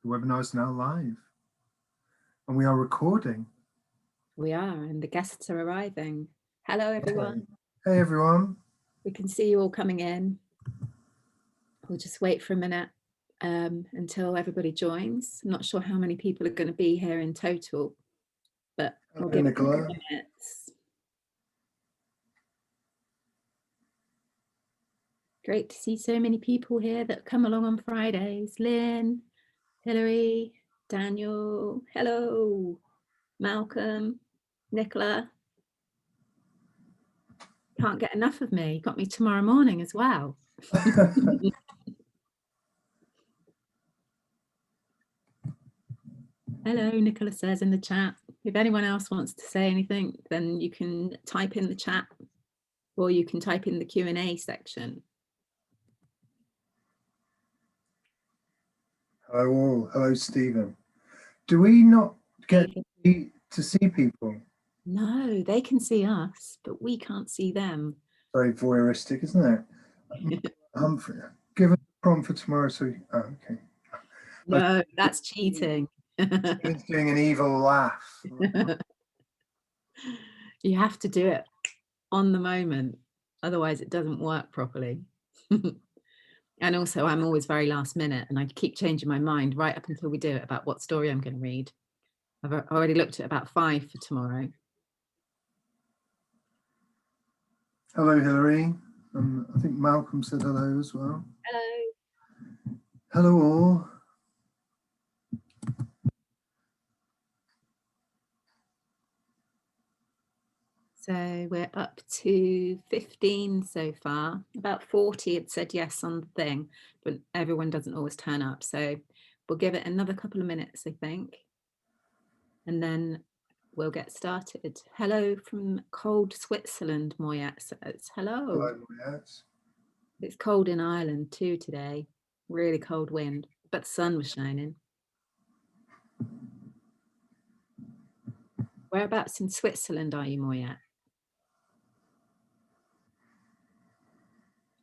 The webinar is now live and we are recording. We are, and the guests are arriving. Hello, everyone. Hey, everyone. We can see you all coming in. We'll just wait for a minute until everybody joins. I'm not sure how many people are going to be here in total, but we'll give it a few minutes. Great to see so many people here that come along on Fridays. Lynn, Hilary, Daniel, hello, Malcolm, Nicola. Can't get enough of me. Got me tomorrow morning as well. Hello, Nicola says in the chat. If anyone else wants to say anything, then you can type in the chat or you can type in the Q&A section. Hello all. Hello, Stephen. Do we not get to see people? No, they can see us, but we can't see them. Very voyeuristic, isn't it? Humphrey, give us a prompt for tomorrow. So, okay. No, that's cheating. Stephen's doing an evil laugh. You have to do it on the moment, otherwise it doesn't work properly. And also I'm always very last minute and I keep changing my mind right up until we do it about what story I'm going to read. I've already looked at about 5 for tomorrow. Hello, Hilary. I think Malcolm said hello as well. Hello. Hello all. So we're up to 15 so far. About 40 had said yes on the thing, but everyone doesn't always turn up. So we'll give it another couple of minutes, I think. And then we'll get started. Hello from cold Switzerland, Moyet says. Hello. Hello, Moyet. It's cold in Ireland too today. Really cold wind, but the sun was shining. Whereabouts in Switzerland are you, Moyet?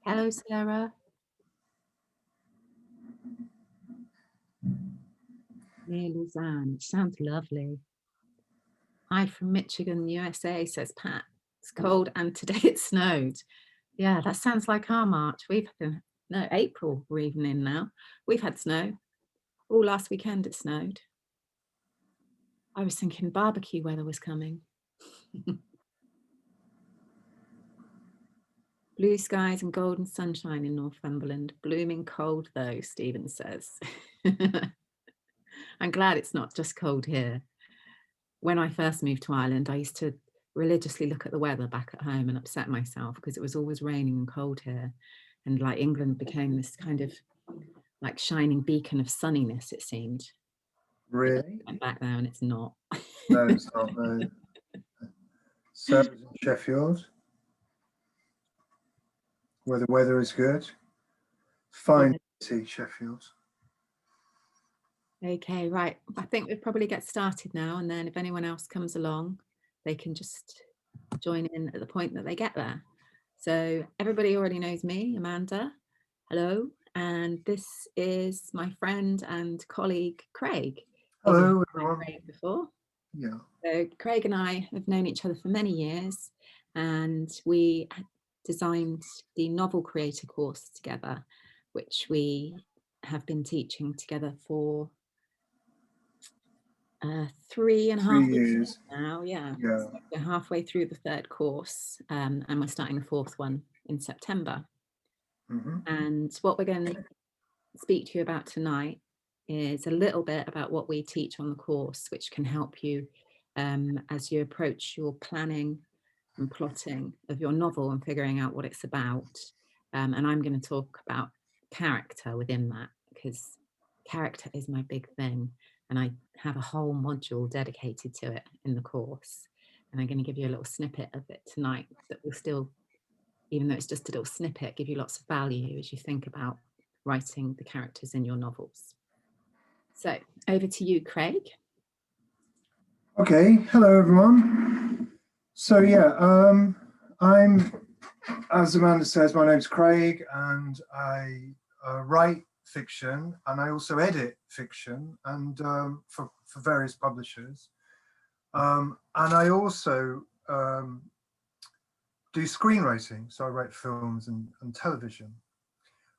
Hello, Sarah. Near Lausanne. Sounds lovely. Hi from Michigan, USA, says Pat. It's cold and today it snowed. Yeah, that sounds like our March. We've been, no, April we're even in now. We've had snow. All last weekend it snowed. I was thinking barbecue weather was coming. Blue skies and golden sunshine in Northumberland. Blooming cold though, Stephen says. I'm glad it's not just cold here. When I first moved to Ireland, I used to religiously look at the weather back at home and upset myself because it was always raining and cold here. And like England became this kind of like shining beacon of sunniness, it seemed. Really? I went back there and it's not. No, it's not, no. Sarah's in Sheffield, where the weather is good. Fine city, Sheffield. Okay, right. I think we'll probably get started now, and then if anyone else comes along, they can just join in at the point that they get there. So everybody already knows me, Amanda. Hello. And this is my friend and colleague, Craig. Hello, everyone. Craig before. Yeah. So Craig and I have known each other for many years, and we designed the Novel Creator course together, which we have been teaching together for 3.5 years now. Yeah. So we're halfway through the 3rd course, and we're starting the 4th one in September. And what we're going to speak to you about tonight is a little bit about what we teach on the course, which can help you as you approach your planning and plotting of your novel and figuring out what it's about. And I'm going to talk about character within that, because character is my big thing. And I have a whole module dedicated to it in the course. And I'm going to give you a little snippet of it tonight that will still, even though it's just a little snippet, give you lots of value as you think about writing the characters in your novels. So over to you, Craig. Okay, hello everyone. So yeah, I'm, as Amanda says, my name's Craig and I write fiction and I also edit fiction and for various publishers. And I also do screenwriting. So I write films and television.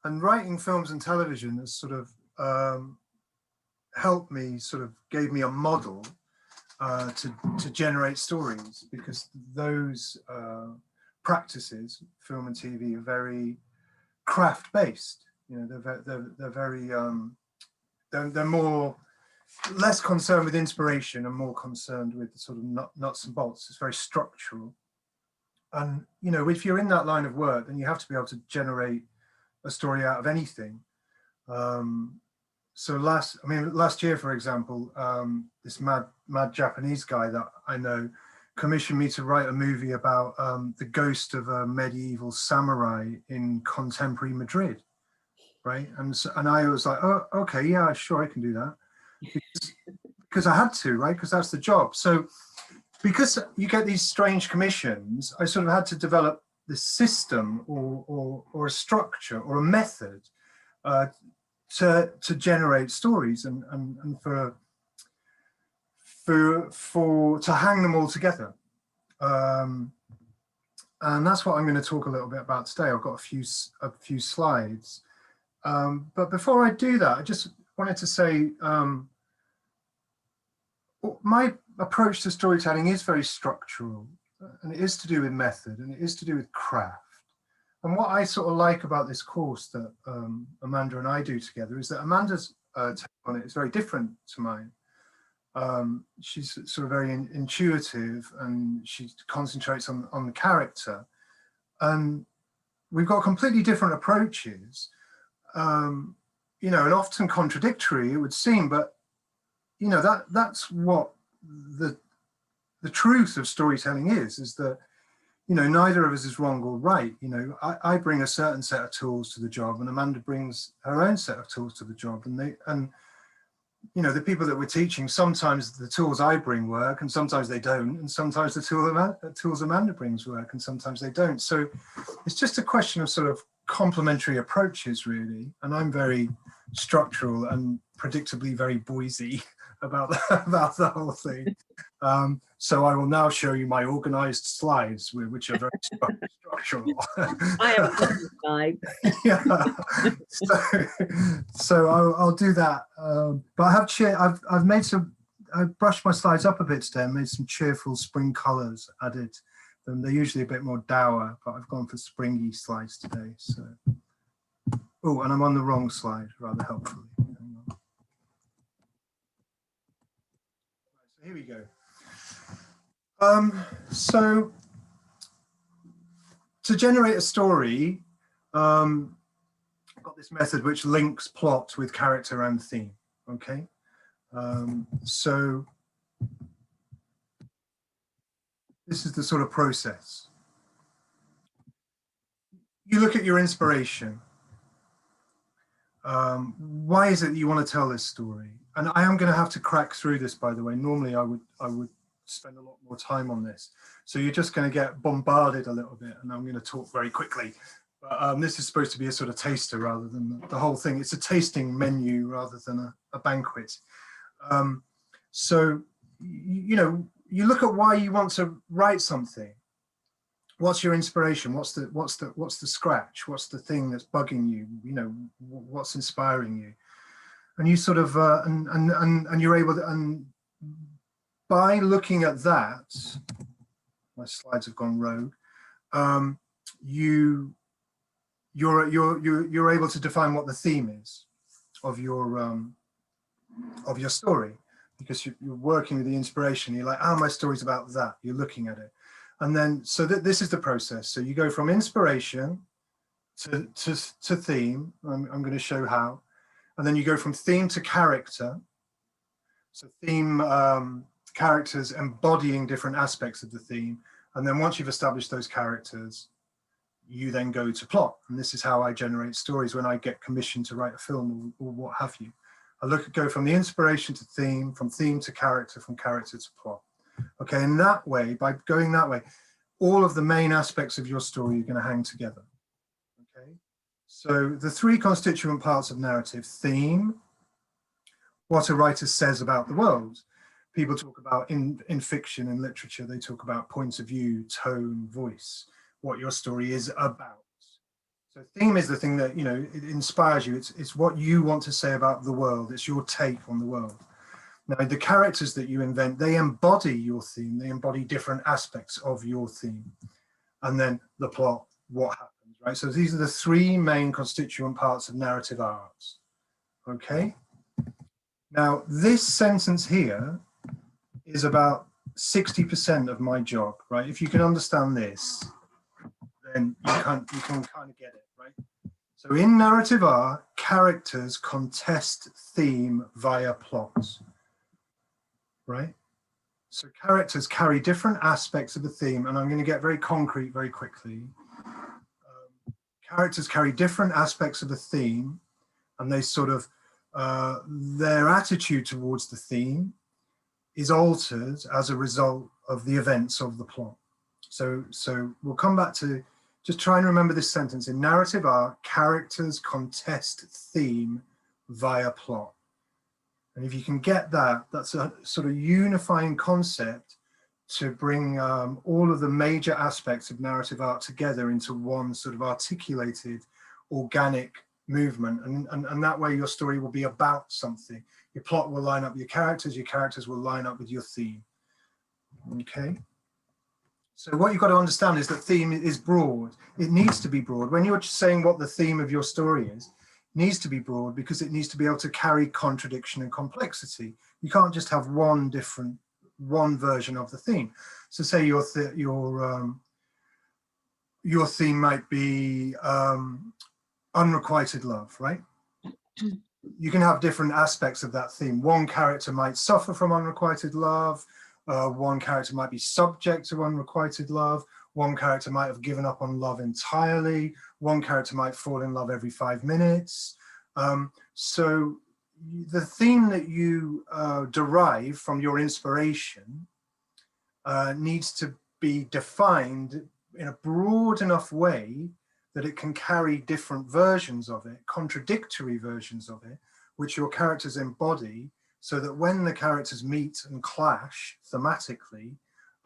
And writing films and television has sort of helped me, sort of gave me a model to generate stories, because those practices, film and TV, are very craft based. You know, they're very they're more less concerned with inspiration and more concerned with sort of nuts and bolts. It's very structural. And you know, if you're in that line of work, then you have to be able to generate a story out of anything. So last year, for example, this mad Japanese guy that I know commissioned me to write a movie about the ghost of a medieval samurai in contemporary Madrid, right? And I was like, oh, okay, yeah, sure, I can do that, because I had to, right? Because that's the job. So because you get these strange commissions, I sort of had to develop this system or a structure or a method to generate stories and to hang them all together. And that's what I'm going to talk a little bit about today. I've got a few slides. But before I do that, I just wanted to say my approach to storytelling is very structural, and it is to do with method, and it is to do with craft. And what I sort of like about this course that Amanda and I do together is that Amanda's take on it is very different to mine. She's sort of very intuitive, and she concentrates on the character. And we've got completely different approaches, you know, and often contradictory, it would seem, but you know, that's what the truth of storytelling is that, you know, neither of us is wrong or right. You know, I bring a certain set of tools to the job, and Amanda brings her own set of tools to the job. And you know, the people that we're teaching, sometimes the tools I bring work, and sometimes they don't. And sometimes the tools Amanda brings work, and sometimes they don't. So it's just a question of sort of complementary approaches, really. And I'm very structural and predictably very Boise about the whole thing. So I will now show you my organized slides, which are very structural. I haven't got the slides. Yeah. So I'll do that. But I've brushed my slides up a bit today and made some cheerful spring colors added. And they're usually a bit more dour, but I've gone for springy slides today. So, oh, and I'm on the wrong slide, rather helpfully. So here we go. So to generate a story, I've got this method which links plot with character and theme. Okay, so this is the sort of process. You look at your inspiration. Why is it that you want to tell this story? And I am going to have to crack through this, by the way. Normally I would spend a lot more time on this. So you're just going to get bombarded a little bit, and I'm going to talk very quickly. But this is supposed to be a sort of taster rather than the whole thing. It's a tasting menu rather than a banquet. So, you know, you look at why you want to write something. What's your inspiration? What's the scratch? What's the thing that's bugging you? You know, what's inspiring you? And you sort of and you're able to, and by looking at that, my slides have gone rogue. You're able to define what the theme is of your story, because you're working with the inspiration. You're like, oh, my story's about that. You're looking at it. And then, so this is the process. So you go from inspiration to theme. I'm going to show how. And then you go from theme to character. So theme, characters embodying different aspects of the theme. And then once you've established those characters, you then go to plot. And this is how I generate stories when I get commissioned to write a film or what have you. I go from the inspiration to theme, from theme to character, from character to plot. Okay, in that way, by going that way, all of the main aspects of your story are going to hang together. Okay, So the three constituent parts of narrative: theme, what a writer says about the world. People talk about in fiction and literature, they talk about points of view, tone, voice, what your story is about. So theme is the thing that, you know, it inspires you. It's what you want to say about the world. It's your take on the world. Now, the characters that you invent, they embody your theme. They embody different aspects of your theme. And then the plot, what happens, right? So these are the three main constituent parts of narrative arts. Okay. Now, this sentence here is about 60% of my job, right? If you can understand this, then you can kind of get it, right? So in narrative art, characters contest theme via plots, right? So characters carry different aspects of the theme, and I'm going to get very concrete very quickly. Characters carry different aspects of the theme, and they sort of, their attitude towards the theme is altered as a result of the events of the plot. So we'll come back to, just try and remember this sentence. In narrative art, characters contest theme via plot. And if you can get that, that's a sort of unifying concept to bring all of the major aspects of narrative art together into one sort of articulated, organic movement. And that way your story will be about something. Your plot will line up with your characters will line up with your theme. Okay. So what you've got to understand is that theme is broad. It needs to be broad. When you're saying what the theme of your story is, it needs to be broad because it needs to be able to carry contradiction and complexity. You can't just have one version of the theme. So say your theme might be unrequited love, right? You can have different aspects of that theme. One character might suffer from unrequited love. One character might be subject to unrequited love. One character might have given up on love entirely. One character might fall in love every 5 minutes. So the theme that you derive from your inspiration needs to be defined in a broad enough way that it can carry different versions of it, contradictory versions of it, which your characters embody, so that when the characters meet and clash thematically,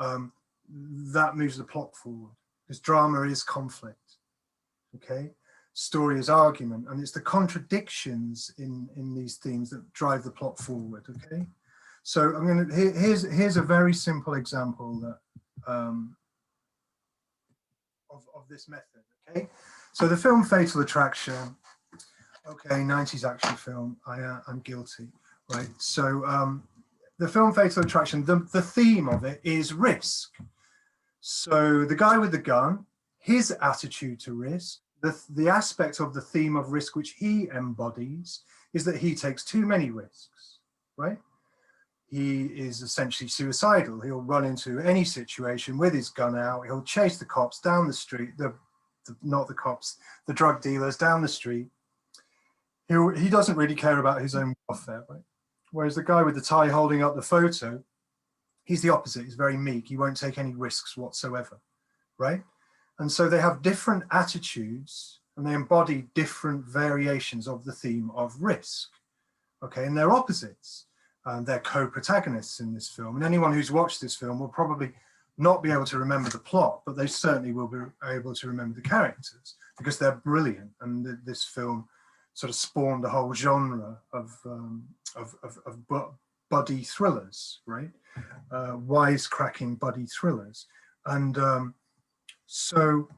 that moves the plot forward. Because drama is conflict, okay? Story is argument, and it's the contradictions in these themes that drive the plot forward, okay? So I'm gonna, here's a very simple example that, of this method, okay? So the film Fatal Attraction, okay, 90s action film, I'm guilty, right? So the film Fatal Attraction, the theme of it is risk. So the guy with the gun, his attitude to risk, the aspect of the theme of risk which he embodies is that he takes too many risks, right? He is essentially suicidal. He'll run into any situation with his gun out. He'll chase the cops down the street, not the cops, the drug dealers down the street. He doesn't really care about his own welfare, right? Whereas the guy with the tie holding up the photo, he's the opposite. He's very meek. He won't take any risks whatsoever, right? And so they have different attitudes and they embody different variations of the theme of risk, okay? And they're opposites. They're co-protagonists in this film. And anyone who's watched this film will probably not be able to remember the plot, but they certainly will be able to remember the characters because they're brilliant. And this film sort of spawned a whole genre of buddy thrillers, right? Wisecracking buddy thrillers. And so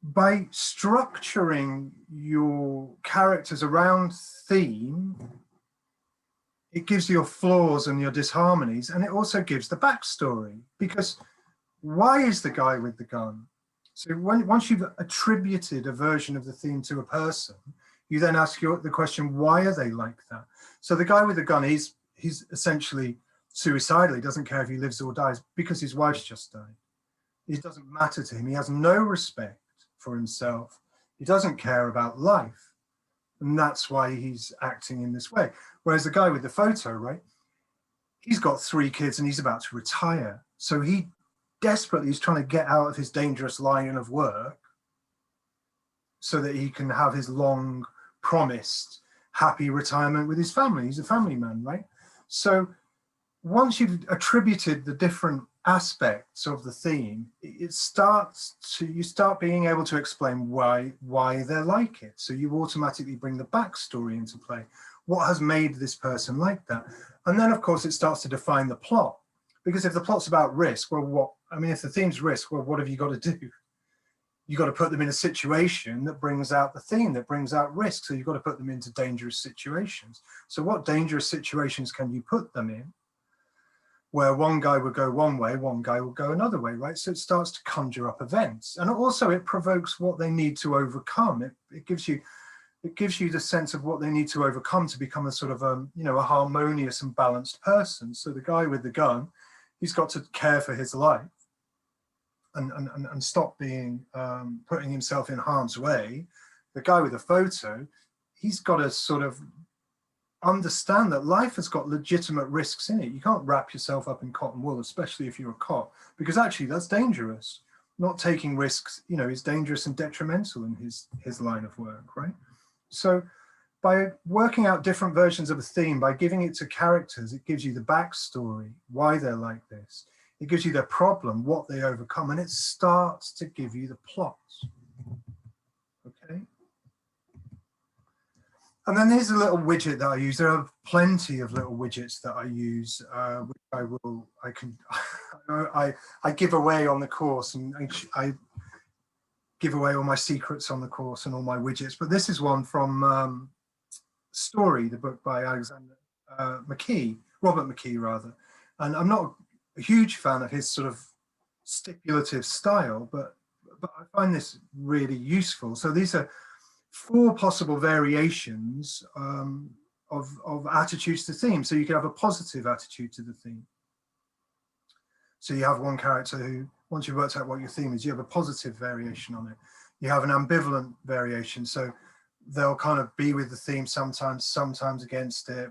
by structuring your characters around theme, it gives your flaws and your disharmonies, and it also gives the backstory. Because why is the guy with the gun? So once you've attributed a version of the theme to a person, you then ask the question, why are they like that? So the guy with the gun, he's essentially suicidal. He doesn't care if he lives or dies because his wife's just died. It doesn't matter to him. He has no respect for himself. He doesn't care about life. And that's why he's acting in this way. Whereas the guy with the photo, right, he's got 3 kids and he's about to retire. So he desperately is trying to get out of his dangerous line of work so that he can have his long promised happy retirement with his family. He's a family man, right? So once you've attributed the different aspects of the theme, you start being able to explain why they're like it. So you automatically bring the backstory into play. What has made this person like that? And then of course it starts to define the plot. Because if the plot's about risk, well, if the theme's risk, well, what have you got to do? You've got to put them in a situation that brings out the theme, that brings out risk. So you've got to put them into dangerous situations. So what dangerous situations can you put them in? Where one guy would go one way, one guy will go another way, right? So it starts to conjure up events. And also it provokes what they need to overcome. It gives you the sense of what they need to overcome to become a sort of a harmonious and balanced person. So the guy with the gun, he's got to care for his life and stop being putting himself in harm's way. The guy with the photo, he's got to sort of understand that life has got legitimate risks in it. You can't wrap yourself up in cotton wool, especially if you're a cop, because actually that's dangerous. Not taking risks, is dangerous and detrimental in his line of work, right? So by working out different versions of a theme, by giving it to characters, it gives you the backstory, why they're like this. It gives you their problem, what they overcome, and it starts to give you the plot. Okay. And then there's a little widget that I use. There are plenty of little widgets that I use, which I give away on the course, and I give away all my secrets on the course and all my widgets. But this is one from Story, the book by Alexander McKee, Robert McKee rather. And I'm not a huge fan of his sort of stipulative style, but I find this really useful. So these are 4 possible variations of attitudes to theme. So you can have a positive attitude to the theme. So you have one character who, once you've worked out what your theme is, you have a positive variation on it. You have an ambivalent variation. So they'll kind of be with the theme sometimes against it,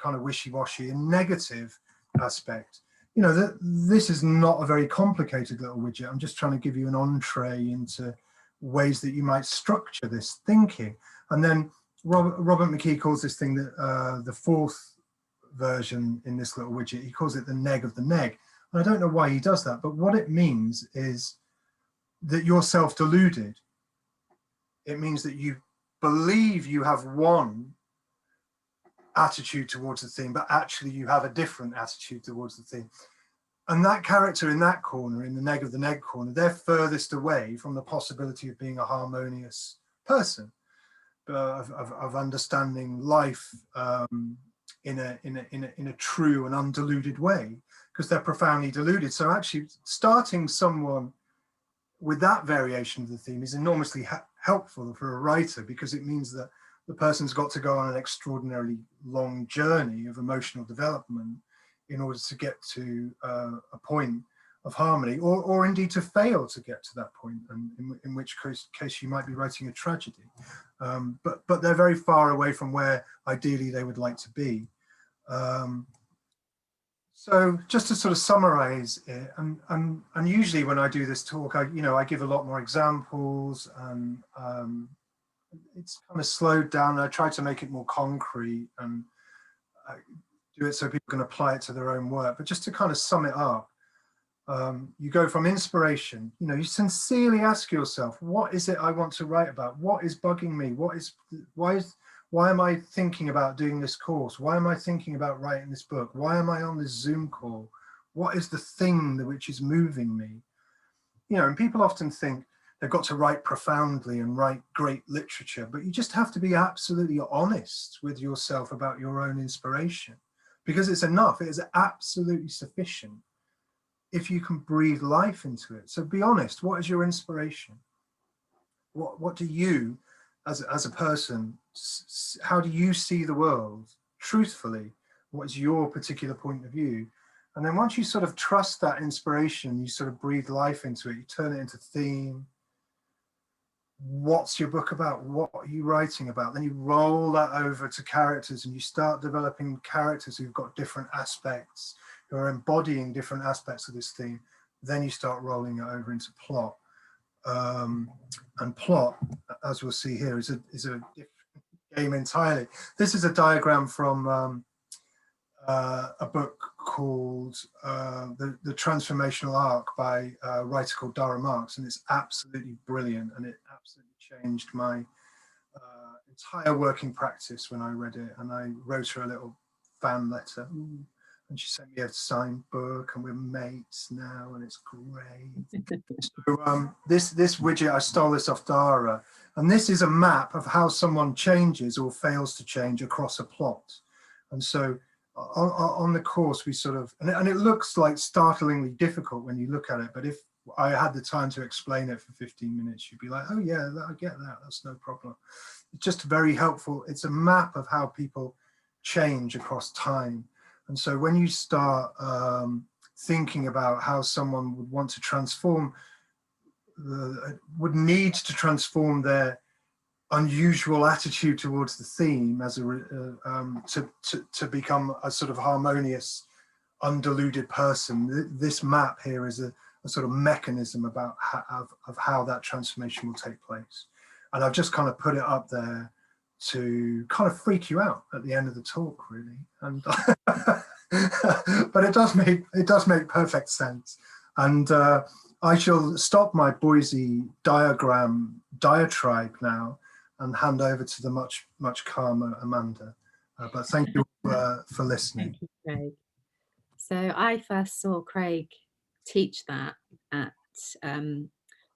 kind of wishy-washy. And negative aspect, this is not a very complicated little widget. I'm just trying to give you an entree into ways that you might structure this thinking. And then Robert McKee calls this thing the 4th version in this little widget. He calls it the neg of the neg. And I don't know why he does that, but what it means is that you're self-deluded. It means that you believe you have one attitude towards the theme, but actually you have a different attitude towards the theme. And that character in that corner, in the neg of the neg corner, they're furthest away from the possibility of being a harmonious person, of understanding life in a true and undiluted way, because they're profoundly deluded. So actually starting someone with that variation of the theme is enormously helpful for a writer, because it means that the person's got to go on an extraordinarily long journey of emotional development in order to get to a point of harmony, or indeed to fail to get to that point, and in which case you might be writing a tragedy. But they're very far away from where ideally they would like to be. So just to sort of summarize it, and usually when I do this talk, I give a lot more examples, and it's kind of slowed down. I try to make it more concrete and do it so people can apply it to their own work. But just to kind of sum it up, you go from inspiration, you sincerely ask yourself, what is it I want to write about? What is bugging me? Why am I thinking about doing this course? Why am I thinking about writing this book? Why am I on this Zoom call? What is the thing which is moving me? And people often think they've got to write profoundly and write great literature, but you just have to be absolutely honest with yourself about your own inspiration, because it's enough. It is absolutely sufficient if you can breathe life into it. So be honest. What is your inspiration? What do you, as a person, how do you see the world truthfully? What is your particular point of view? And then once you sort of trust that inspiration, you sort of breathe life into it, you turn it into theme. What's your book about? What are you writing about? Then you roll that over to characters, and you start developing characters who've got different aspects, who are embodying different aspects of this theme. Then you start rolling it over into plot. and plot, as we'll see here, is a different game entirely. This is a diagram from a book called The Transformational Arc by a writer called Dara Marks, and it's absolutely brilliant, and it absolutely changed my entire working practice when I read it. And I wrote her a little fan letter, and she sent me a signed book, and we're mates now, and it's great. So this widget, I stole this off Dara, and this is a map of how someone changes or fails to change across a plot. And so on the course, we sort of, and it looks like startlingly difficult when you look at it, but if I had the time to explain it for 15 minutes, you'd be like, oh yeah, I get that, that's no problem. It's just very helpful. It's a map of how people change across time. And so when you start thinking about how someone would want to transform, would need to transform their unusual attitude towards the theme as to become a sort of harmonious, undiluted person, this map here is a sort of mechanism about how that transformation will take place. And I've just kind of put it up there to kind of freak you out at the end of the talk, really. And but it does make perfect sense. And I shall stop my Boise diagram diatribe now and hand over to the much calmer Amanda. But thank you for listening. Thank you, Craig. So I first saw Craig teach that at a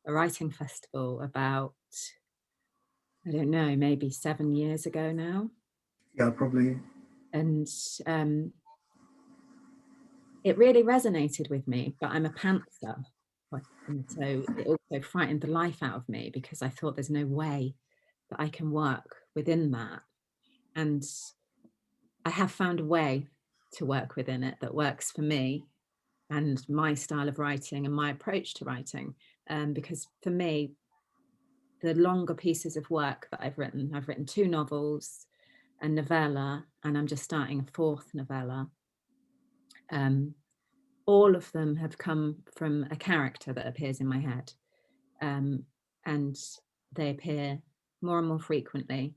writing festival about, I don't know, maybe 7 years ago now. Yeah, probably. And it really resonated with me, but I'm a pantser. And so it also frightened the life out of me, because I thought there's no way that I can work within that. And I have found a way to work within it that works for me and my style of writing and my approach to writing. Because for me, the longer pieces of work that I've written 2 novels, a novella, and I'm just starting a 4th novella. All of them have come from a character that appears in my head. And they appear more and more frequently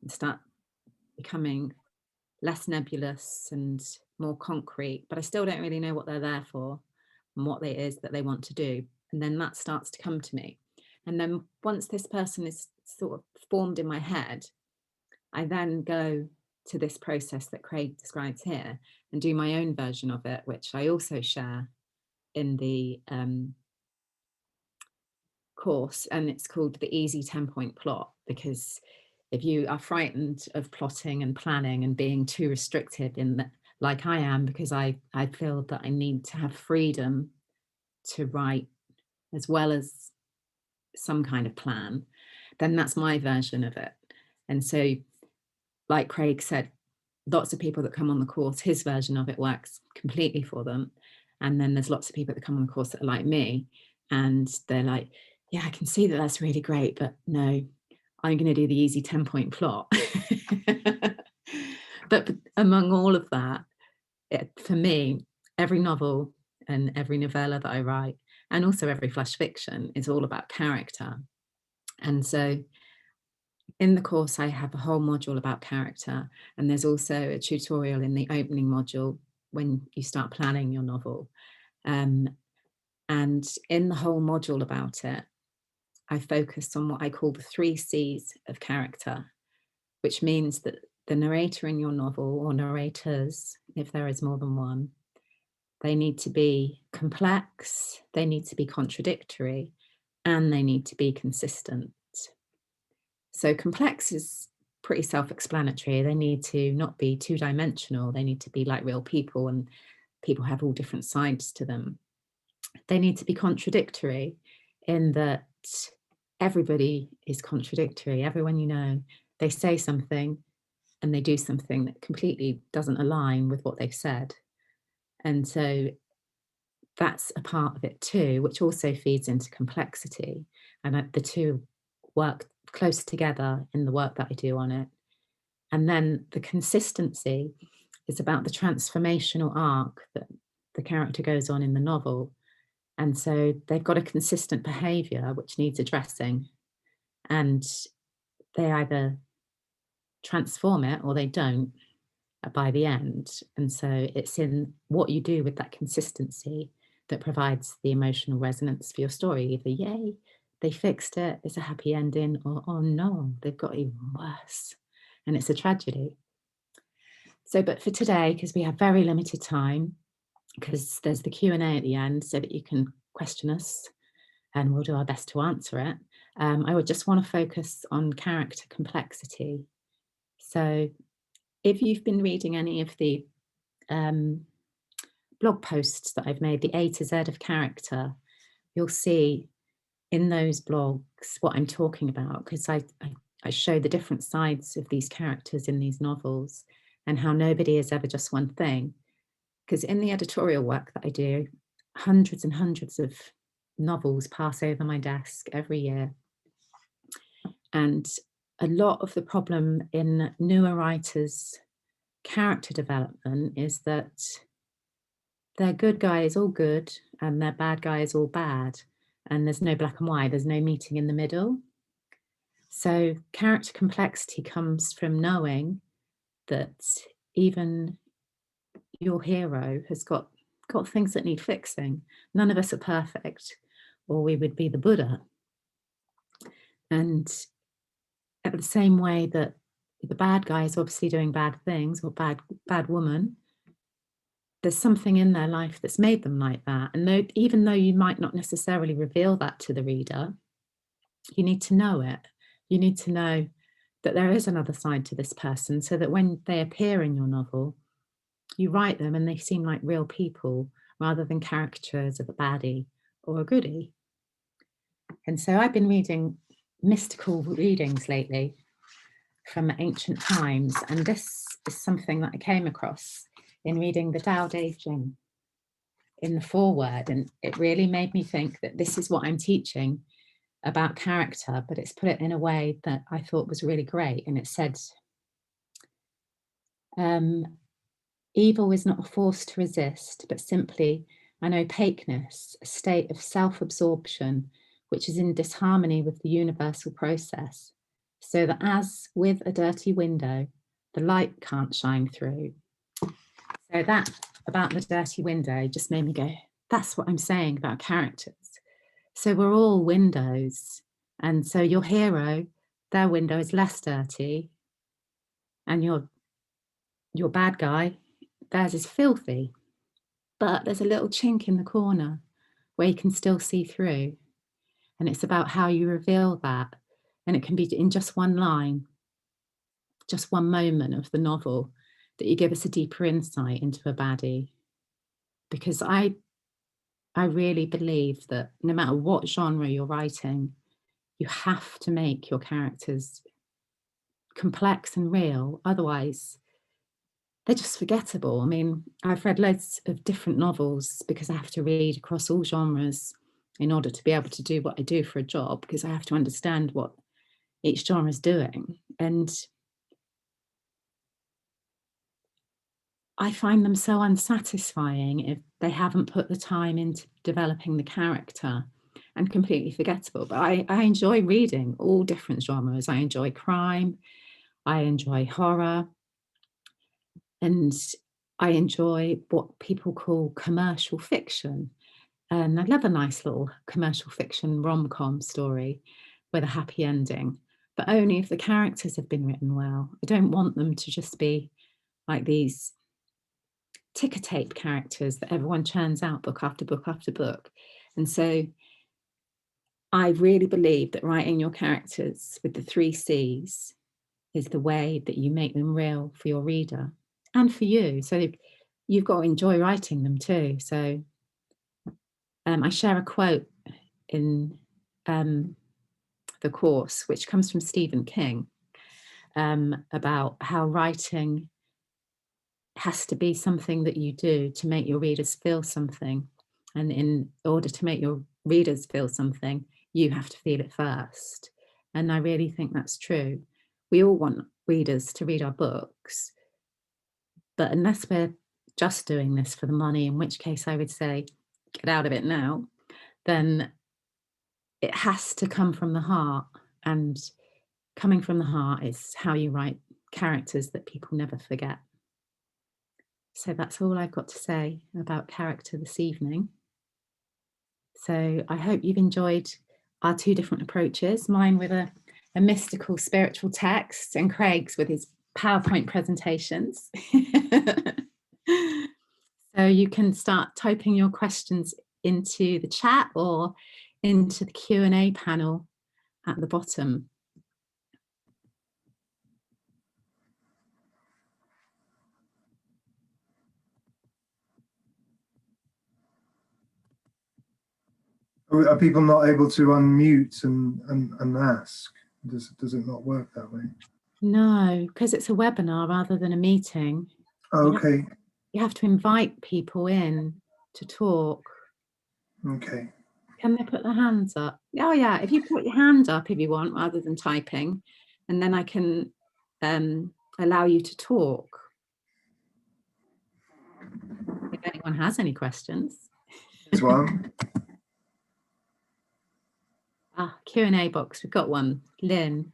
and start becoming less nebulous and more concrete, but I still don't really know what they're there for and what it is that they want to do. And then that starts to come to me. And then once this person is sort of formed in my head, I then go to this process that Craig describes here and do my own version of it, which I also share in the course. And it's called the Easy 10-point plot, because if you are frightened of plotting and planning and being too restricted in that, like I am, because I feel that I need to have freedom to write as well as some kind of plan, then that's my version of it. And so, like Craig said, lots of people that come on the course, his version of it works completely for them. And then there's lots of people that come on the course that are like me, and they're like, yeah, I can see that that's really great, but no, I'm going to do the easy 10-point plot. But among all of that, for me, every novel and every novella that I write, and also every flash fiction, is all about character. And so in the course, I have a whole module about character, and there's also a tutorial in the opening module when you start planning your novel. And in the whole module about it, I focused on what I call the 3 C's of character, which means that the narrator in your novel, or narrators, if there is more than one, they need to be complex, they need to be contradictory, and they need to be consistent. So complex is pretty self-explanatory. They need to not be two-dimensional. They need to be like real people, and people have all different sides to them. They need to be contradictory in that everybody is contradictory. Everyone you know, they say something and they do something that completely doesn't align with what they've said. And so that's a part of it too, which also feeds into complexity. And the two work close together in the work that I do on it. And then the consistency is about the transformational arc that the character goes on in the novel. And so they've got a consistent behavior which needs addressing, and they either transform it or they don't by the end. And so it's in what you do with that consistency that provides the emotional resonance for your story. Either, yay, they fixed it, it's a happy ending, or, oh no, they've got even worse, and it's a tragedy. So, but for today, because we have very limited time, because there's the Q&A at the end so that you can question us and we'll do our best to answer it. I would just want to focus on character complexity. So if you've been reading any of the blog posts that I've made, the A to Z of character, you'll see in those blogs what I'm talking about, because I show the different sides of these characters in these novels and how nobody is ever just one thing. Because in the editorial work that I do, hundreds and hundreds of novels pass over my desk every year. And a lot of the problem in newer writers' character development is that their good guy is all good and their bad guy is all bad. And there's no black and white, there's no meeting in the middle. So character complexity comes from knowing that even your hero has got things that need fixing. None of us are perfect, or we would be the Buddha. And at the same way that the bad guy is obviously doing bad things, or bad woman, there's something in their life that's made them like that. And even though you might not necessarily reveal that to the reader, you need to know it. You need to know that there is another side to this person, so that when they appear in your novel, you write them and they seem like real people rather than caricatures of a baddie or a goodie. And so I've been reading mystical readings lately from ancient times, and this is something that I came across in reading the Tao Te Ching in the foreword, and it really made me think that this is what I'm teaching about character, but it's put it in a way that I thought was really great. And it said, evil is not a force to resist, but simply an opaqueness, a state of self-absorption, which is in disharmony with the universal process, so that as with a dirty window, the light can't shine through. So that about the dirty window just made me go, that's what I'm saying about characters. So we're all windows. And so your hero, their window is less dirty, and your bad guy, theirs is filthy. But there's a little chink in the corner where you can still see through. And it's about how you reveal that. And it can be in just one line, just one moment of the novel, that you give us a deeper insight into a baddie. Because I really believe that no matter what genre you're writing, you have to make your characters complex and real. Otherwise, they're just forgettable. I mean, I've read loads of different novels because I have to read across all genres in order to be able to do what I do for a job, because I have to understand what each genre is doing. And I find them so unsatisfying if they haven't put the time into developing the character, and completely forgettable. But I enjoy reading all different genres. I enjoy crime, I enjoy horror, and I enjoy what people call commercial fiction. And I love a nice little commercial fiction rom-com story with a happy ending, but only if the characters have been written well. I don't want them to just be like these ticker tape characters that everyone churns out book after book after book. And so I really believe that writing your characters with the 3 C's is the way that you make them real for your reader and for you. So you've got to enjoy writing them too. So I share a quote in the course, which comes from Stephen King, about how writing has to be something that you do to make your readers feel something. And in order to make your readers feel something, you have to feel it first. And I really think that's true. We all want readers to read our books, but unless we're just doing this for the money, in which case I would say, get out of it now. then it has to come from the heart, and coming from the heart is how you write characters that people never forget. So that's all I've got to say about character this evening. So I hope you've enjoyed our two different approaches, mine with a mystical spiritual text and Craig's with his PowerPoint presentations. So you can start typing your questions into the chat or into the Q&A panel at the bottom. Are people not able to unmute and ask? Does it not work that way? No, because it's a webinar rather than a meeting. Okay. You have to invite people in to talk. Okay. Can they put their hands up? Oh yeah, if you put your hand up if you want, rather than typing, and then I can allow you to talk. If anyone has any questions. There's one. Q&A box, we've got one. Lynn,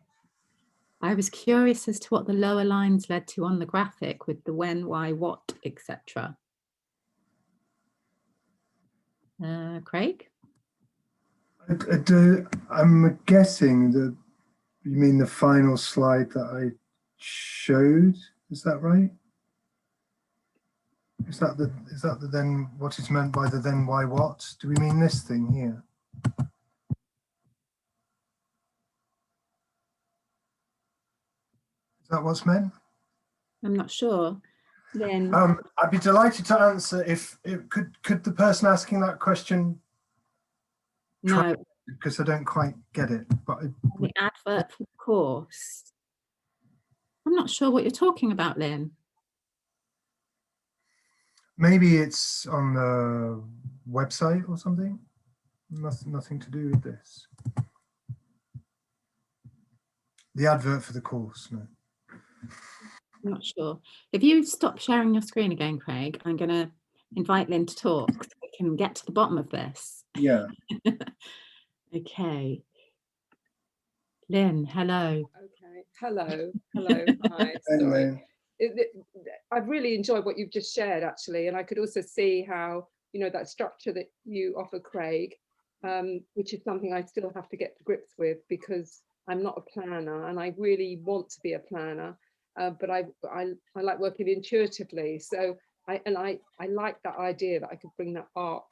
I was curious as to what the lower lines led to on the graphic with the when, why, what, etc. Craig? I'm guessing that you mean the final slide that I showed. Is that right? Is that the then what is meant by the then why what? Do we mean this thing here? Is that what's meant? I'm not sure. Lynn? I'd be delighted to answer if it could the person asking that question. No, because I don't quite get it. But the advert for the course. I'm not sure what you're talking about, Lynn. Maybe it's on the website or something. Nothing to do with this. The advert for the course, no. I'm not sure. If you stop sharing your screen again, Craig, I'm going to invite Lynn to talk so we can get to the bottom of this. Yeah. Okay. Lynn, hello. Okay. Hello. Hi. Anyway. I've really enjoyed what you've just shared, actually, and I could also see how, you know, that structure that you offer, Craig, which is something I still have to get to grips with because I'm not a planner and I really want to be a planner, but I like working intuitively. So I like that idea that I could bring that art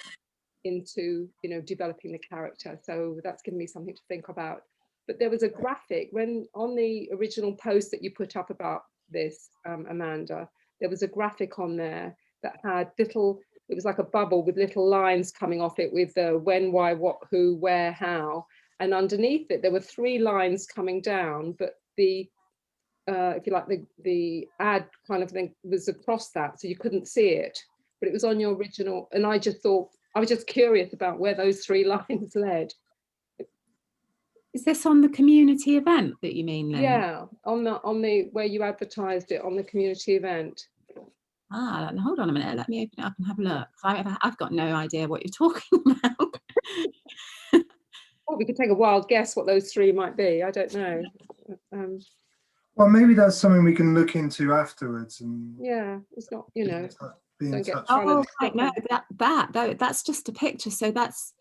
into, you know, developing the character. So that's given me something to think about. But there was a graphic when on the original post that you put up about this, Amanda, there was a graphic on there that had little, it was like a bubble with little lines coming off it with the when, why, what, who, where, how. And underneath it, there were 3 lines coming down, but the, if you like, the ad kind of thing was across that, so you couldn't see it, but it was on your original. And I just thought, I was just curious about where those 3 lines led. Is this on the community event that you mean, Lynn? Yeah, on the where you advertised it on the community event. Hold on a minute. Let me open it up and have a look. I've got no idea what you're talking about. Well, we could take a wild guess what those 3 might be. I don't know. Well, maybe that's something we can look into afterwards. And yeah, it's not, you know. Oh, right, no, that's just a picture. So that's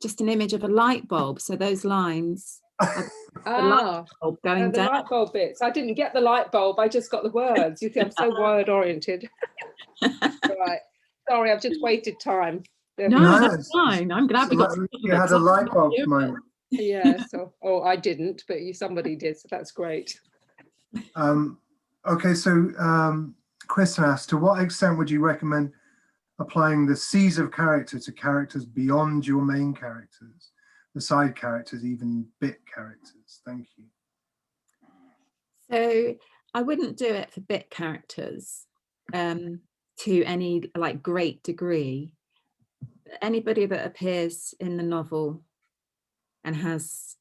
just an image of a light bulb. So those lines are the light bulb going down. The light bulb bits. I didn't get the light bulb. I just got the words. You see, I'm so word oriented. Right. Sorry, I've just wasted time. No, that's fine. I'm glad we got. You had a light bulb moment. Yeah. So, I didn't, but somebody did. So that's great. Okay, so Kristen asked, to what extent would you recommend applying the C's of character to characters beyond your main characters, the side characters, even bit characters? Thank you. So I wouldn't do it for bit characters to any like great degree. Anybody that appears in the novel and has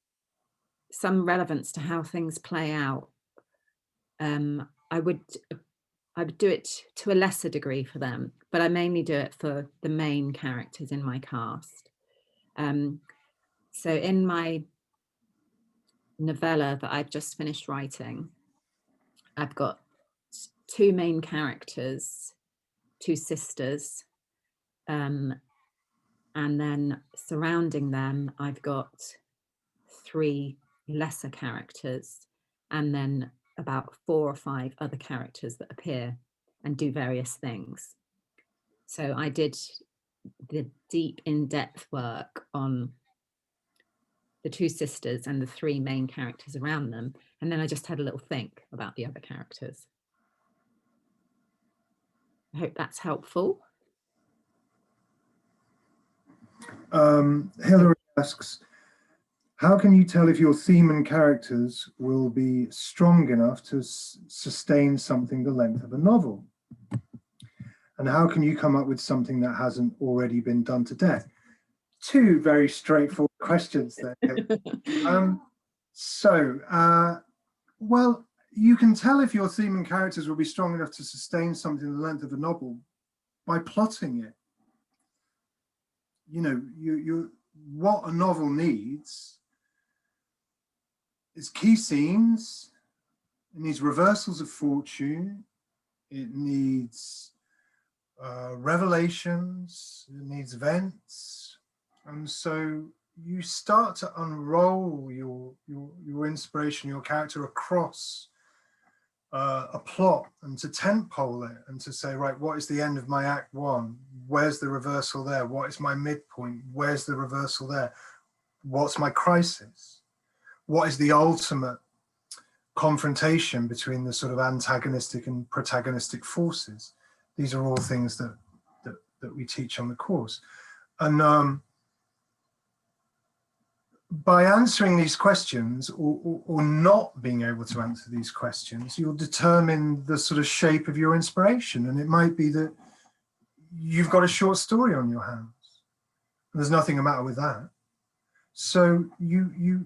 some relevance to how things play out, I would do it to a lesser degree for them, but I mainly do it for the main characters in my cast. So in my novella that I've just finished writing, I've got 2 main characters, 2 sisters, and then surrounding them, I've got 3 lesser characters, and then about 4 or 5 other characters that appear and do various things. So I did the deep in-depth work on the 2 sisters and the 3 main characters around them, and then I just had a little think about the other characters. I hope that's helpful. Hilary asks, how can you tell if your theme and characters will be strong enough to sustain something the length of a novel? And how can you come up with something that hasn't already been done to death? 2 very straightforward questions there. Well, you can tell if your theme and characters will be strong enough to sustain something the length of a novel by plotting it. You know, what a novel needs is key scenes, it needs reversals of fortune, it needs revelations, it needs events. And so you start to unroll your inspiration, your character across a plot, and to tentpole it and to say, right, what is the end of my act 1? Where's the reversal there? What is my midpoint? Where's the reversal there? What's my crisis? What is the ultimate confrontation between the sort of antagonistic and protagonistic forces? These are all things that we teach on the course. And by answering these questions or not being able to answer these questions, you'll determine the sort of shape of your inspiration. And it might be that you've got a short story on your hands. And there's nothing the matter with that. So you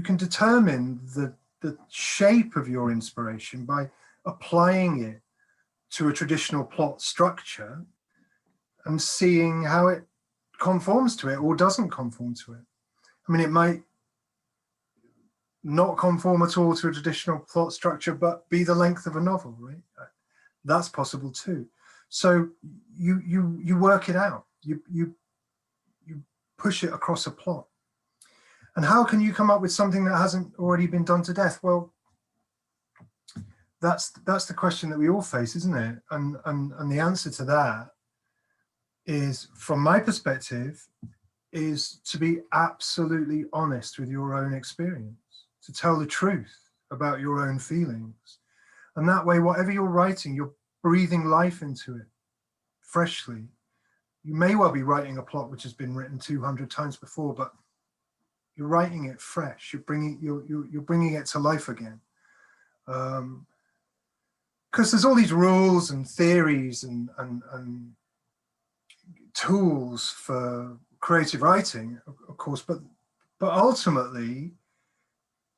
can determine the shape of your inspiration by applying it to a traditional plot structure and seeing how it conforms to it or doesn't conform to it. I mean, it might not conform at all to a traditional plot structure, but be the length of a novel, right? That's possible too. So you work it out. You push it across a plot. And how can you come up with something that hasn't already been done to death? Well, that's the question that we all face, isn't it? And the answer to that is, from my perspective, is to be absolutely honest with your own experience, to tell the truth about your own feelings. And that way, whatever you're writing, you're breathing life into it freshly. You may well be writing a plot which has been written 200 times before, but you're writing it fresh. You're bringing it to life again. Because there's all these rules and theories and tools for creative writing, of course, but ultimately,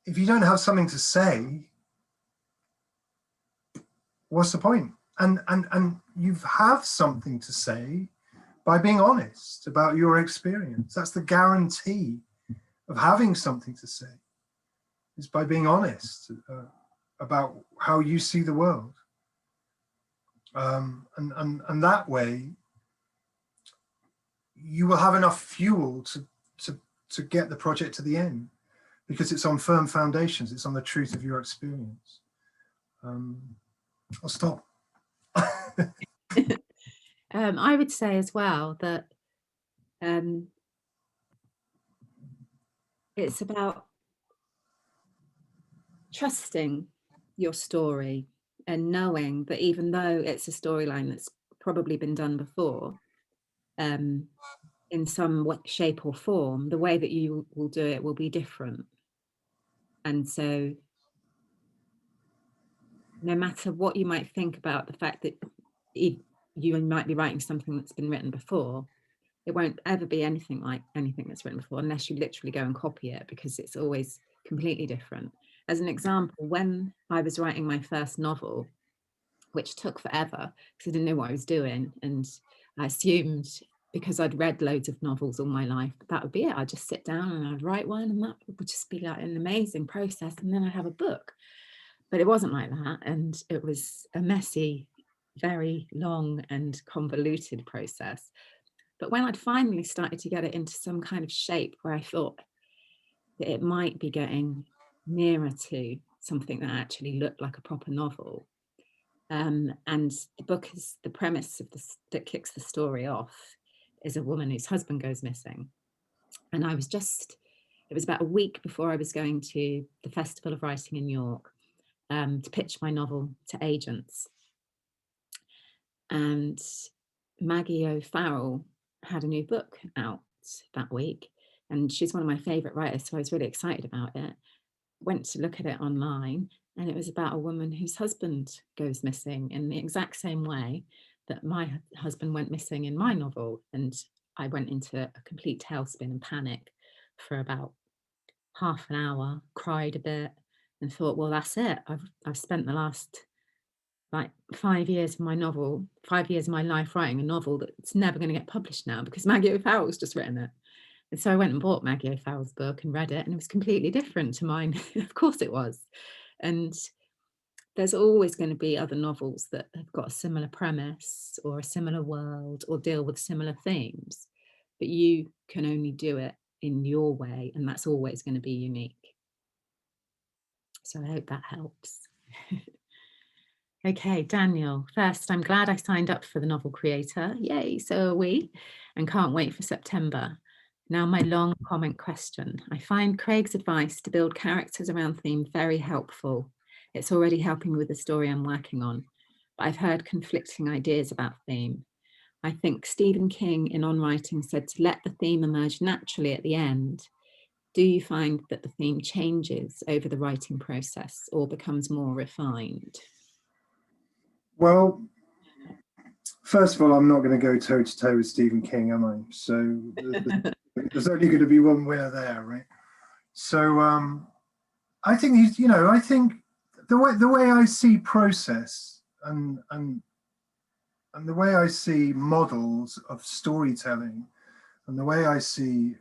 if you don't have something to say, what's the point? And you have something to say by being honest about your experience. That's the guarantee of having something to say, is by being honest about how you see the world. And that way, you will have enough fuel to get the project to the end, because it's on firm foundations. It's on the truth of your experience. I'll stop. I would say as well that it's about trusting your story and knowing that even though it's a storyline that's probably been done before, in some shape or form, the way that you will do it will be different. And so no matter what you might think about the fact that you might be writing something that's been written before, it won't ever be anything like anything that's written before, unless you literally go and copy it, because it's always completely different. As an example, when I was writing my first novel, which took forever because I didn't know what I was doing, and I assumed because I'd read loads of novels all my life, that would be it. I'd just sit down and I'd write one, and that would just be like an amazing process, and then I'd have a book. But it wasn't like that, and it was a messy, very long and convoluted process. But when I'd finally started to get it into some kind of shape where I thought that it might be getting nearer to something that actually looked like a proper novel, and the book is, the premise of this that kicks the story off is a woman whose husband goes missing. And I was just, it was about a week before I was going to the Festival of Writing in York to pitch my novel to agents. And Maggie O'Farrell had a new book out that week, and she's one of my favourite writers, so I was really excited about it. Went to look at it online, and it was about a woman whose husband goes missing in the exact same way that my husband went missing in my novel. And I went into a complete tailspin and panic for about half an hour, cried a bit, and thought, well, that's it. I've spent the last like 5 years of my novel, 5 years of my life writing a novel that's never going to get published now because Maggie O'Farrell's just written it. And so I went and bought Maggie O'Farrell's book and read it, and it was completely different to mine. Of course it was. And there's always going to be other novels that have got a similar premise or a similar world or deal with similar themes, but you can only do it in your way, and that's always going to be unique. So I hope that helps. Okay, Daniel, first, I'm glad I signed up for the Novel Creator. Yay, so are we, and can't wait for September. Now my long comment question. I find Craig's advice to build characters around theme very helpful. It's already helping with the story I'm working on, but I've heard conflicting ideas about theme. I think Stephen King in On Writing said to let the theme emerge naturally at the end. Do you find that the theme changes over the writing process or becomes more refined? Well, first of all, I'm not going to go toe to toe with Stephen King, am I? So there's only going to be one winner there, right? So I think he's, you know, I think the way I see process and the way I see models of storytelling and the way I see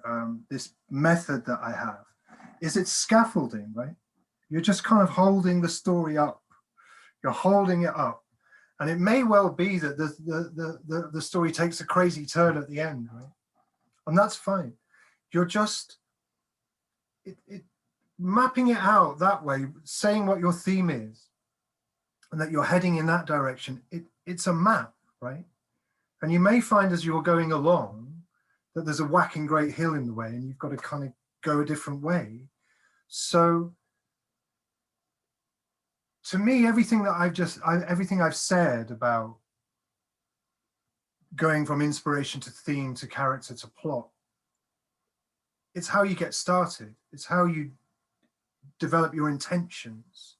this method that I have is it's scaffolding, right? You're just kind of holding the story up. You're holding it up. And it may well be that the story takes a crazy turn at the end, right? And that's fine. You're just mapping it out that way, saying what your theme is, and that you're heading in that direction. It's a map, right? And you may find as you're going along that there's a whacking great hill in the way, and you've got to kind of go a different way. So to me, everything I've said about going from inspiration to theme to character to plot, it's how you get started. It's how you develop your intentions.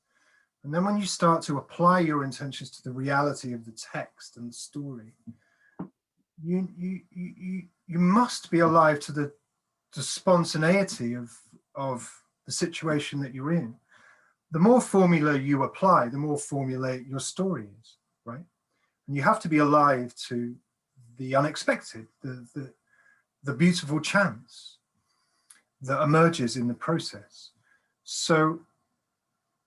And then when you start to apply your intentions to the reality of the text and the story, you must be alive to the spontaneity of the situation that you're in. The more formula you apply, the more formulaic your story is, right? And you have to be alive to the unexpected, the beautiful chance that emerges in the process. So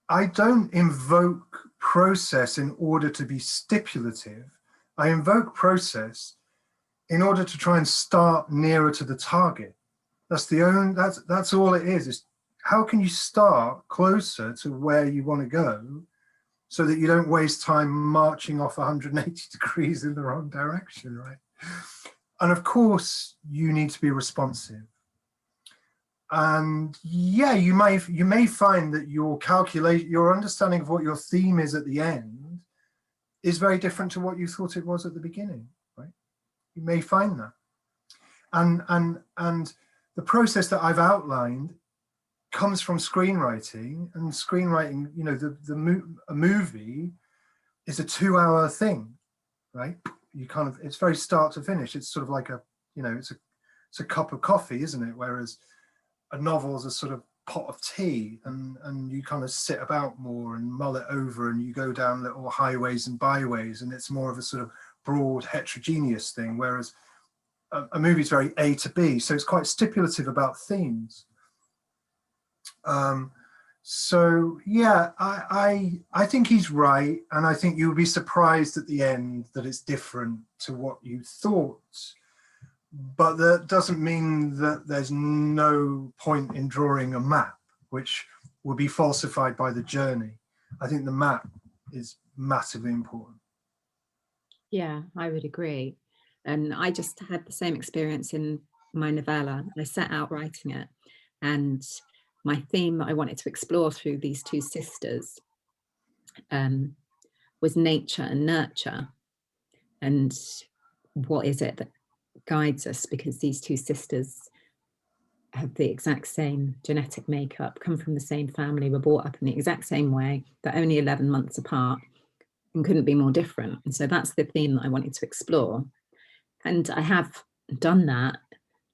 I don't invoke process in order to be stipulative. I invoke process in order to try and start nearer to the target. That's all it is how can you start closer to where you want to go so that you don't waste time marching off 180 degrees in the wrong direction, right? And of course, you need to be responsive. And yeah, you may find that your understanding of what your theme is at the end is very different to what you thought it was at the beginning, right? You may find that. And the process that I've outlined comes from screenwriting, and screenwriting, you know, a movie is a 2-hour thing, right? You kind of, it's very start to finish. It's sort of like it's a cup of coffee, isn't it? Whereas a novel is a sort of pot of tea, and you kind of sit about more and mull it over, and you go down little highways and byways, and it's more of a sort of broad heterogeneous thing. Whereas a movie's very A to B, so it's quite stipulative about themes. So yeah, I think he's right, and I think you'll be surprised at the end that it's different to what you thought. But that doesn't mean that there's no point in drawing a map, which will be falsified by the journey. I think the map is massively important. Yeah, I would agree. And I just had the same experience in my novella. I set out writing it, and my theme that I wanted to explore through these two sisters was nature and nurture. And what is it that guides us? Because these two sisters have the exact same genetic makeup, come from the same family, were brought up in the exact same way. They're only 11 months apart and couldn't be more different. And so that's the theme that I wanted to explore. And I have done that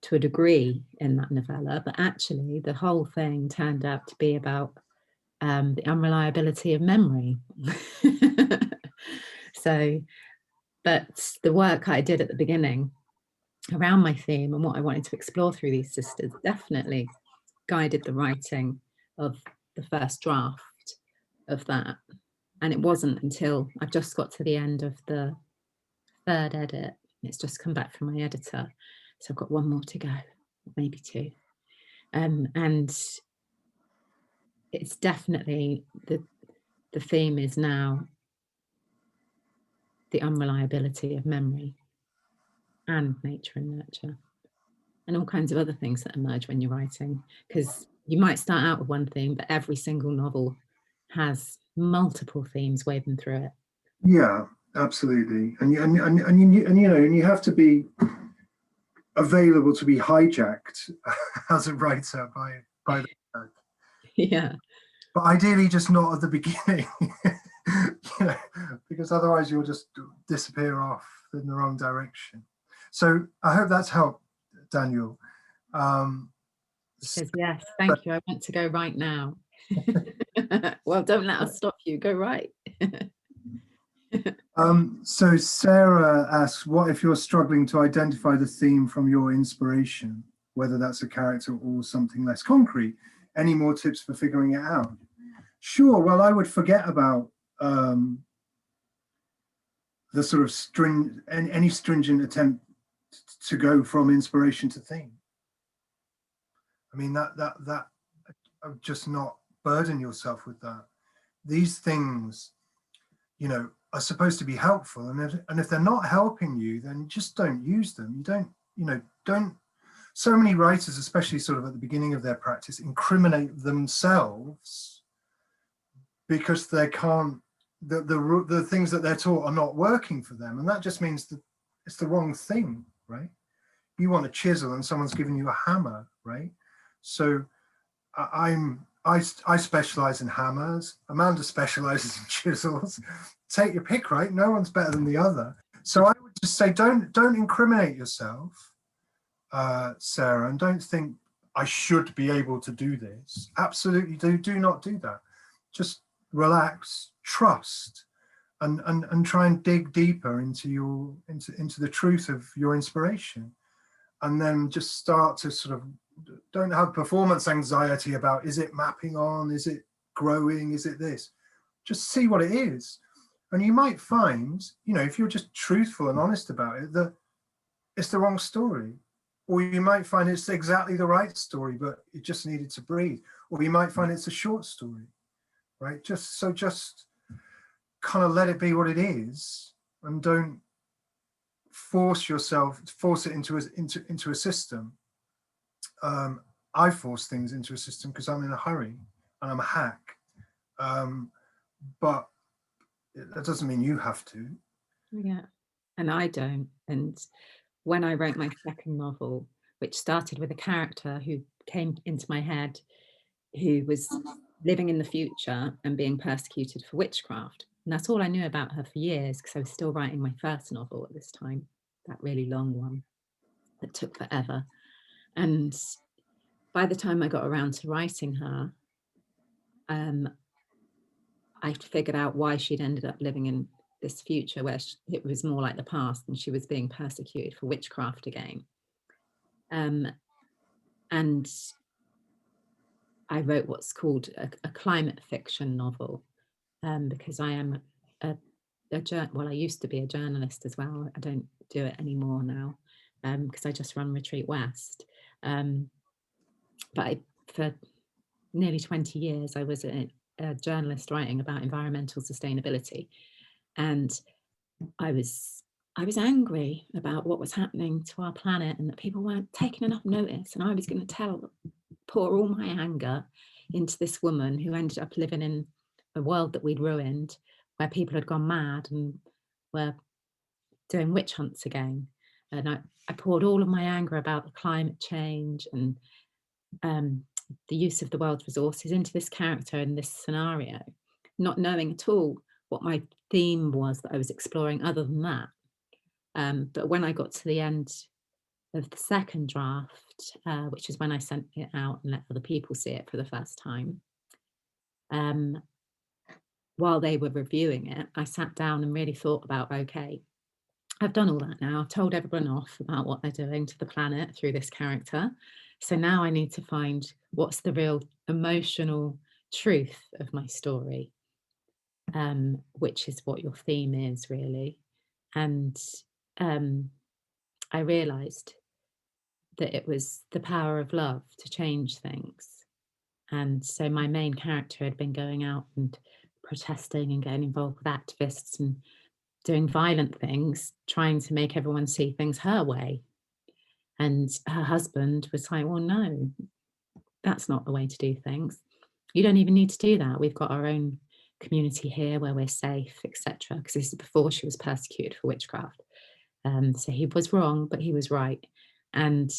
to a degree in that novella, but actually the whole thing turned out to be about the unreliability of memory. So, but the work I did at the beginning around my theme and what I wanted to explore through these sisters definitely guided the writing of the first draft of that. And it wasn't until I've just got to the end of the third edit, it's just come back from my editor, so I've got one more to go, maybe two, and it's definitely the theme is now the unreliability of memory and nature and nurture and all kinds of other things that emerge when you're writing, because you might start out with one theme, but every single novel has multiple themes woven through it. Yeah, absolutely. And you have to be available to be hijacked as a writer by the work. Yeah. But ideally just not at the beginning, because otherwise you'll just disappear off in the wrong direction. So I hope that's helped, Daniel. He says, yes, thank you. I want to go right now. Well, don't let us stop you. Go right. So Sarah asks, what if you're struggling to identify the theme from your inspiration, whether that's a character or something less concrete? Any more tips for figuring it out? Sure. Well, I would forget about the sort of any stringent attempt to go from inspiration to theme. I mean, that just not burden yourself with that. These things, are supposed to be helpful, and if they're not helping you, then just don't use them. You don't. So many writers, especially sort of at the beginning of their practice, incriminate themselves because they can't. The things that they're taught are not working for them, and that just means that it's the wrong thing, right? You want a chisel, and someone's giving you a hammer, right? So I specialize in hammers. Amanda specializes in chisels. Take your pick, right? No one's better than the other. So I would just say, don't incriminate yourself, Sarah, and don't think I should be able to do this. Absolutely, do not do that. Just relax, trust, and try and dig deeper into the truth of your inspiration, and then just start to sort of. Don't have performance anxiety about, is it mapping on, is it growing, is it this? Just see what it is. And you might find, if you're just truthful and honest about it, that it's the wrong story. Or you might find it's exactly the right story, but it just needed to breathe. Or you might find it's a short story, right? Just kind of let it be what it is, and don't force it into a system. I force things into a system because I'm in a hurry and I'm a hack, but that doesn't mean you have to. Yeah, and I don't. And when I wrote my second novel, which started with a character who came into my head who was living in the future and being persecuted for witchcraft, and that's all I knew about her for years, because I was still writing my first novel at this time, that really long one that took forever. And by the time I got around to writing her, I figured out why she'd ended up living in this future where it was more like the past and she was being persecuted for witchcraft again. And I wrote what's called a climate fiction novel, because I am well, I used to be a journalist as well. I don't do it anymore now, because I just run Retreat West. But for nearly 20 years, I was a journalist writing about environmental sustainability, and I was angry about what was happening to our planet and that people weren't taking enough notice. And I was going to pour all my anger into this woman who ended up living in a world that we'd ruined, where people had gone mad and were doing witch hunts again. And I poured all of my anger about the climate change and the use of the world's resources into this character in this scenario, not knowing at all what my theme was that I was exploring other than that. But when I got to the end of the second draft, which is when I sent it out and let other people see it for the first time, while they were reviewing it, I sat down and really thought about, okay, I've done all that now. I've told everyone off about what they're doing to the planet through this character. So now I need to find what's the real emotional truth of my story, which is what your theme is really. And I realized that it was the power of love to change things. And so my main character had been going out and protesting and getting involved with activists and doing violent things, trying to make everyone see things her way. And her husband was like, well, no, that's not the way to do things. You don't even need to do that. We've got our own community here where we're safe, etc. Because this is before she was persecuted for witchcraft. So he was wrong, but he was right. And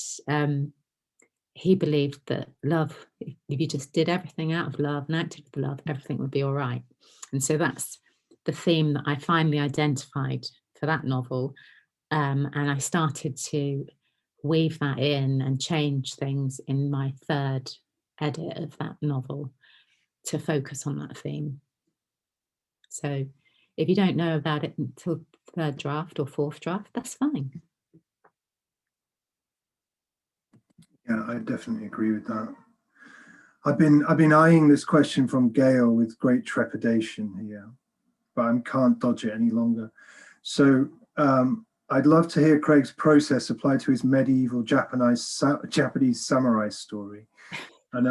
he believed that love, if you just did everything out of love and acted with love, everything would be all right. And so that's the theme that I finally identified for that novel. And I started to weave that in and change things in my third edit of that novel to focus on that theme. So if you don't know about it until third draft or fourth draft, that's fine. Yeah, I definitely agree with that. I've been eyeing this question from Gail with great trepidation here, but I can't dodge it any longer. So I'd love to hear Craig's process applied to his medieval Japanese samurai story, and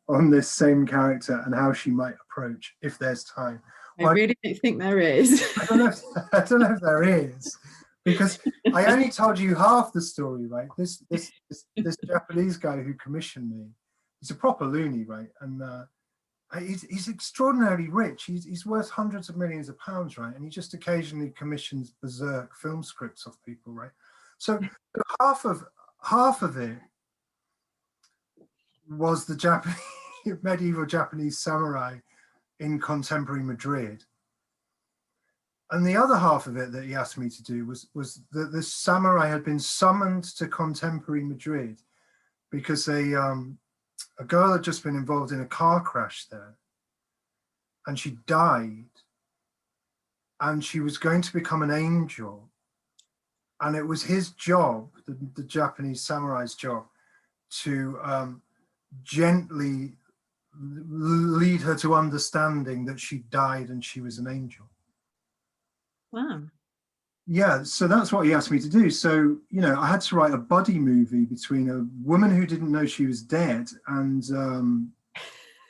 on this same character and how she might approach, if there's time. I really don't think there is. I don't know if there is, because I only told you half the story, right? This Japanese guy who commissioned me, he's a proper loony, right? And he's extraordinarily rich. He's worth hundreds of millions of pounds, right? And he just occasionally commissions berserk film scripts off people, right? So half of it was the medieval Japanese samurai in contemporary Madrid. And the other half of it that he asked me to do was that the samurai had been summoned to contemporary Madrid because a girl had just been involved in a car crash there, and she died, and she was going to become an angel, and it was his job, the Japanese samurai's job, to gently lead her to understanding that she died and she was an angel. Wow. Yeah, so that's what he asked me to do. So, you know, I had to write a buddy movie between a woman who didn't know she was dead and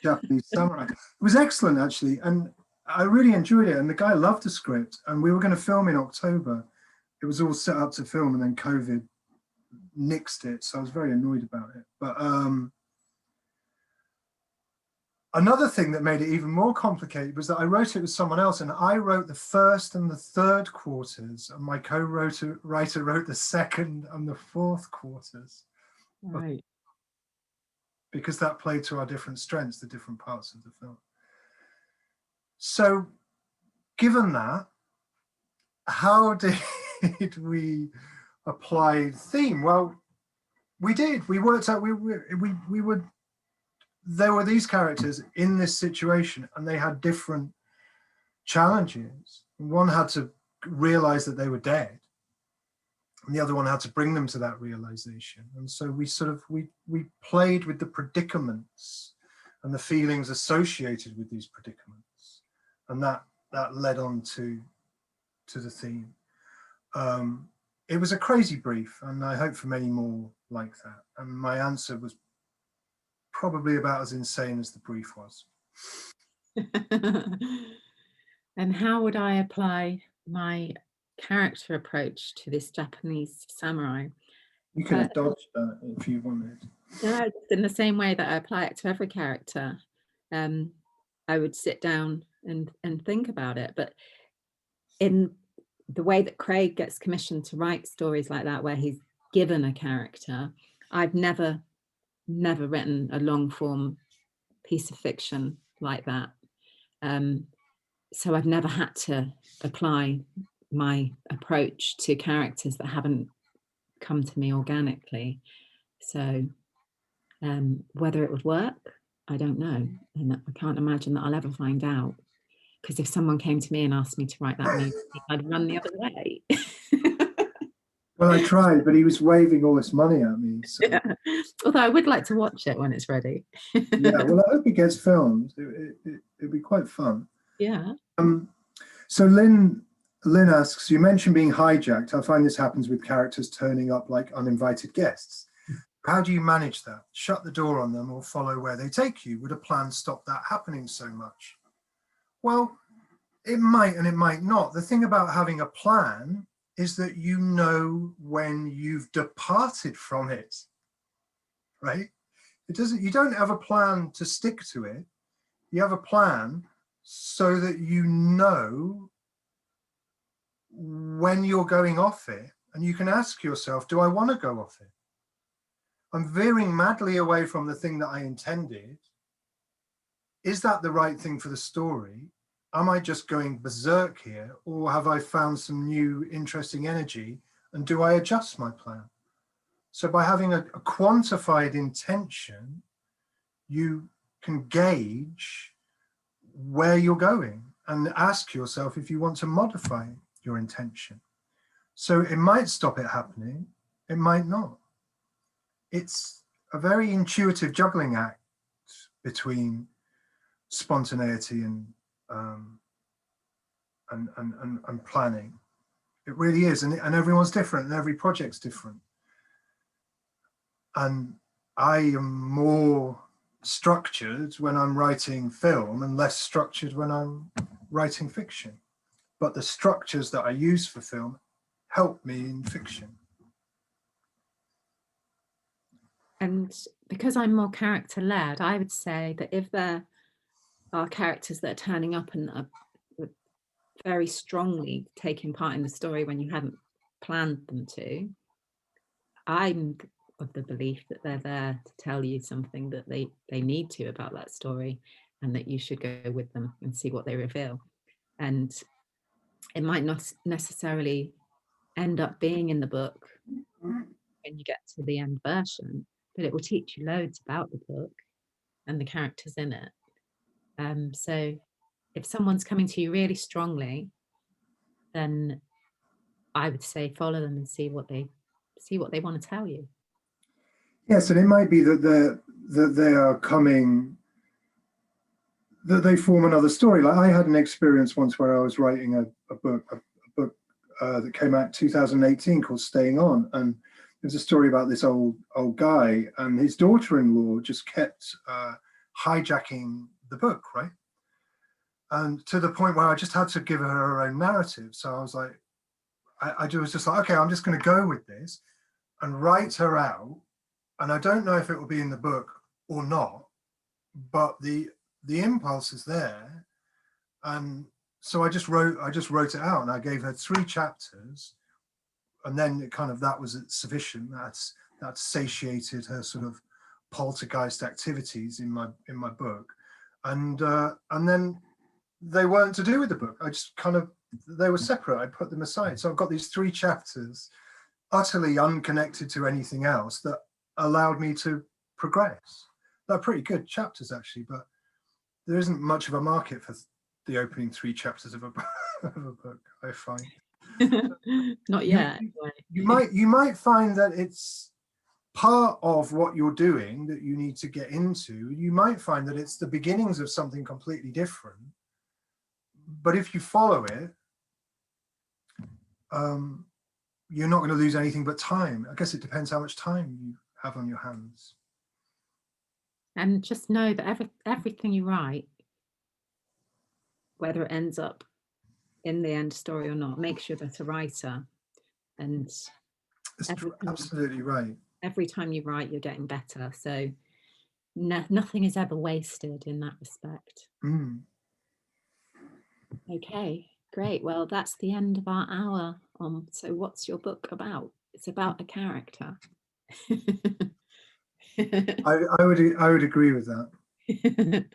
Japanese samurai. It was excellent, actually, and I really enjoyed it. And the guy loved the script, and we were going to film in October. It was all set up to film, and then COVID nixed it, so I was very annoyed about it. But another thing that made it even more complicated was that I wrote it with someone else, and I wrote the first and the third quarters, and my co-writer wrote the second and the fourth quarters. Right. Because that played to our different strengths, the different parts of the film. So, given that, how did we apply theme? Well, we did. We worked out. We would. There were these characters in this situation, and they had different challenges. One had to realize that they were dead, and the other one had to bring them to that realization. And so we played with the predicaments and the feelings associated with these predicaments, and that led on to the theme. It was a crazy brief, and I hope for many more like that. And my answer was probably about as insane as the brief was. And how would I apply my character approach to this Japanese samurai? You could have dodged that if you wanted. Yeah, in the same way that I apply it to every character. I would sit down and think about it. But in the way that Craig gets commissioned to write stories like that, where he's given a character, I've never written a long form piece of fiction like that. So I've never had to apply my approach to characters that haven't come to me organically. So whether it would work, I don't know. And I can't imagine that I'll ever find out. Because if someone came to me and asked me to write that movie, I'd run the other way. Well, I tried, but he was waving all this money at me. So. Yeah. Although I would like to watch it when it's ready. Yeah, well, I hope it gets filmed. It'd be quite fun. Yeah. So Lynn asks, you mentioned being hijacked. I find this happens with characters turning up like uninvited guests. How do you manage that? Shut the door on them or follow where they take you? Would a plan stop that happening so much? Well, it might and it might not. The thing about having a plan is that you know when you've departed from it, right? You don't have a plan to stick to it. You have a plan so that you know when you're going off it, and you can ask yourself, do I want to go off it? I'm veering madly away from the thing that I intended. Is that the right thing for the story? Am I just going berserk here, or have I found some new interesting energy, and do I adjust my plan? So by having a quantified intention, you can gauge where you're going and ask yourself if you want to modify your intention. So it might stop it happening, it might not. It's a very intuitive juggling act between spontaneity and planning. It really is, and everyone's different, and every project's different. And I am more structured when I'm writing film and less structured when I'm writing fiction. But the structures that I use for film help me in fiction. And because I'm more character-led, I would say that if there are characters that are turning up and are very strongly taking part in the story when you hadn't planned them to, I'm of the belief that they're there to tell you something that they need to about that story, and that you should go with them and see what they reveal. And it might not necessarily end up being in the book when you get to the end version, but it will teach you loads about the book and the characters in it. So if someone's coming to you really strongly, then I would say follow them and see what they want to tell you. Yes, and it might be that they are coming, that they form another story. Like I had an experience once where I was writing a book that came out in 2018 called Staying On, and there's a story about this old guy, and his daughter-in-law just kept hijacking the book, right? And to the point where I just had to give her own narrative. So I was like, I was just like, okay, I'm just going to go with this and write her out. And I don't know if it will be in the book or not, but the impulse is there. And so I just wrote it out, and I gave her 3 chapters, and then it kind of, that was sufficient. That satiated her sort of poltergeist activities in my book, and then they weren't to do with the book. I just kind of, they were separate. I put them aside. So I've got these 3 chapters, utterly unconnected to anything else, that allowed me to progress. They're pretty good chapters actually, but there isn't much of a market for the opening 3 chapters of a book, I find. Not yet. You might find that it's part of what you're doing that you need to get into. You might find that it's the beginnings of something completely different. But if you follow it, you're not going to lose anything but time. I guess it depends how much time you have on your hands. And just know that everything you write, whether it ends up in the end story or not, makes you a better writer. And absolutely right. Every time you write, you're getting better. So nothing is ever wasted in that respect. Okay, great. Well, that's the end of our hour. So what's your book about? It's about a character. I would agree with that.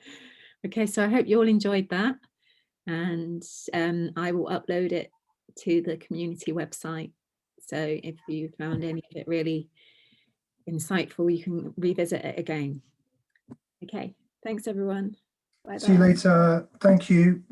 Okay, so I hope you all enjoyed that, and I will upload it to the community website. So if you found any of it really insightful, you can revisit it again. Okay, thanks everyone. Bye-bye. See you later. Thank you.